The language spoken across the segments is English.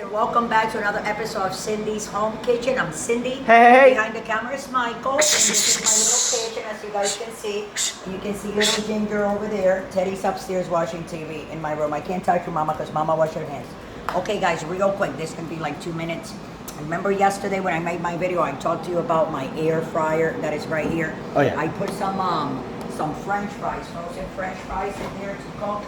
and welcome back to another episode of Cindy's Home Kitchen. I'm Cindy. Hey. Behind the camera is Michael. And this is my little kitchen, as you guys can see. You can see little Ginger over there. Teddy's upstairs watching TV in my room. I can't touch you, Mama, because Mama washed her hands. Okay, guys, real quick. This can be like 2 minutes. Remember yesterday when I made my video, I talked to you about my air fryer that is right here. Oh, yeah. I put some French fries, frozen French fries in there to cook.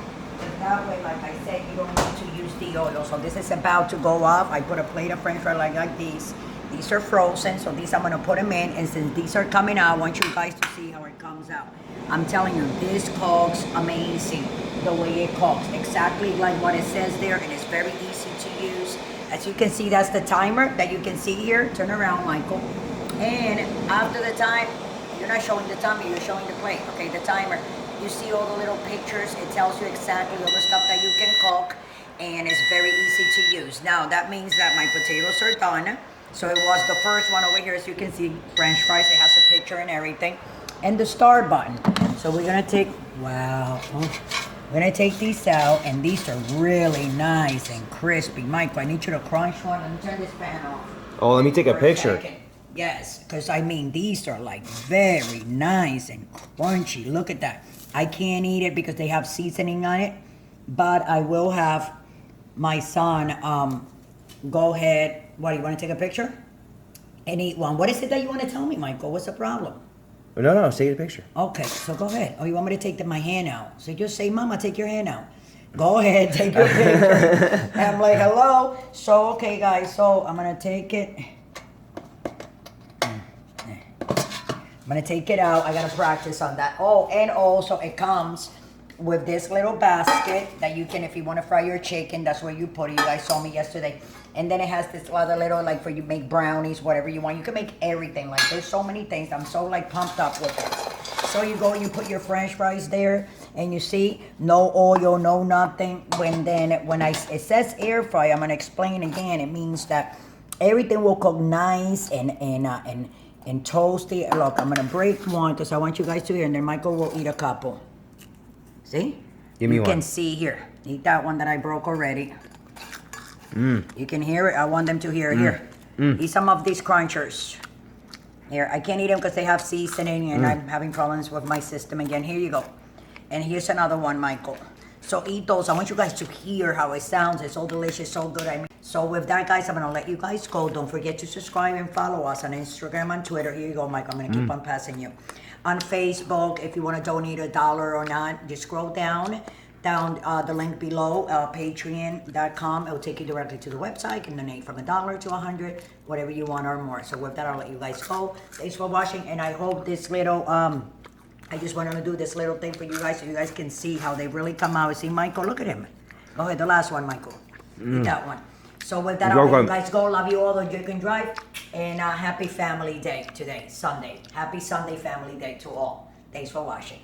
That way, like I said, you don't need to use the oil. So this is about to go off. I put a plate of French fries like these. These are frozen, so these I'm gonna put them in. And since these are coming out, I want you guys to see how it comes out. I'm telling you, this cooks amazing. The way it cooks, exactly like what it says there, and it's very easy to use. As you can see, that's the timer that you can see here. Turn around, Michael. And after the time, you're not showing the timer, you're showing the plate. Okay, the timer. You see all the little pictures. It tells you exactly all the stuff that you can cook, and it's very easy to use. Now, that means that my potatoes are done. So it was the first one over here, as you can see, French fries. It has a picture and everything. And the start button. So we're gonna take, wow. We're gonna take these out, and these are really nice and crispy. Michael, I need you to crunch one. Let me turn this pan off. Oh, let me take a picture. Yes, because I mean, these are like very nice and crunchy. Look at that. I can't eat it because they have seasoning on it, but I will have my son go ahead. What, do you want to take a picture? And eat one. What is it that you want to tell me, Michael? What's the problem? No, take a picture. Okay, so go ahead. Oh, you want me to take my hand out? So just say, Mama, take your hand out. Go ahead, take your picture. And I'm like, hello. So, okay, guys, so I'm going to take it. I'm gonna take it out. I gotta practice on that. Oh, and also it comes with this little basket that you can, if you want to fry your chicken, that's where you put it. You guys saw me yesterday. And then it has this other little, like, for you make brownies, whatever you want. You can make everything. Like, there's so many things. I'm so, like, pumped up with it. So you go and you put your French fries there, and you see, no oil, no nothing. When it says air fry, I'm gonna explain again. It means that everything will cook nice and toasty. Look, I'm gonna break one because I want you guys to hear, and then Michael will eat a couple. See? Give me you one. can see here. Eat that one that I broke already. You can hear it. I want them to hear it here. Eat some of these crunchers. Here, I can't eat them because they have seasoning, and I'm having problems with my system again. Here you go. And here's another one, Michael. So eat those. I want you guys to hear how it sounds. It's so delicious, so good. I mean, so with that, guys, I'm going to let you guys go. Don't forget to subscribe and follow us on Instagram and Twitter. Here you go, Mike. I'm going to keep on passing you. On Facebook, if you want to donate $1 or not, just scroll down the link below, patreon.com. It will take you directly to the website. You can donate from $1 to $100, whatever you want or more. So with that, I'll let you guys go. Thanks for watching, and I hope this little... I just wanted to do this little thing for you guys so you guys can see how they really come out. See, Michael, look at him. Go ahead, the last one, Michael. Eat that one. So with that, I'll let you guys go. Love you all, the Drink and Drive. And happy family day today, Sunday. Happy Sunday family day to all. Thanks for watching.